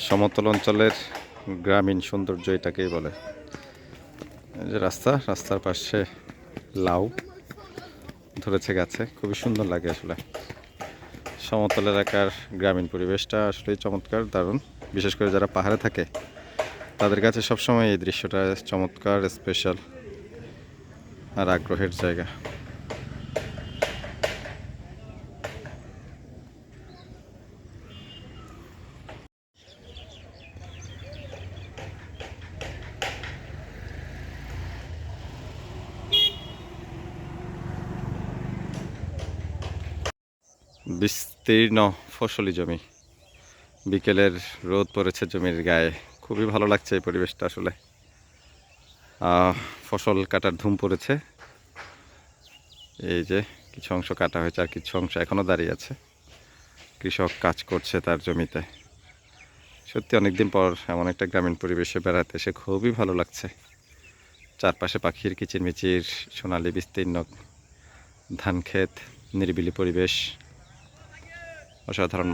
সমতল অঞ্চলের গ্রামীণ সৌন্দর্য এটাকেই বলে। এই যে রাস্তার পাশে লাউ ধরেছে গাছে, খুবই সুন্দর লাগে আসলে। সমতল এলাকার গ্রামীণ পরিবেশটা আসলেই চমৎকার, দারুণ। বিশেষ করে যারা পাহাড়ে থাকে তাদের কাছে সবসময় এই দৃশ্যটা চমৎকার, স্পেশাল আর আগ্রহের জায়গা। বিস্তীর্ণ ফসলি জমি, বিকেলের রোদ পড়েছে জমির গায়ে, খুবই ভালো লাগছে এই পরিবেশটা আসলে। ফসল কাটার ধুম পড়েছে। এই যে কিছু অংশ কাটা হয়েছে আর কিছু অংশ এখনো দাঁড়িয়ে আছে। কৃষক কাজ করছে তার জমিতে। সত্যি অনেকদিন পর এমন একটা গ্রামীণ পরিবেশে বেড়াতে এসে খুবই ভালো লাগছে। চারপাশে পাখির কিচিরমিচির, সোনালি বিস্তীর্ণ ধান ক্ষেত, নিরিবিলি পরিবেশ, অসাধারণ।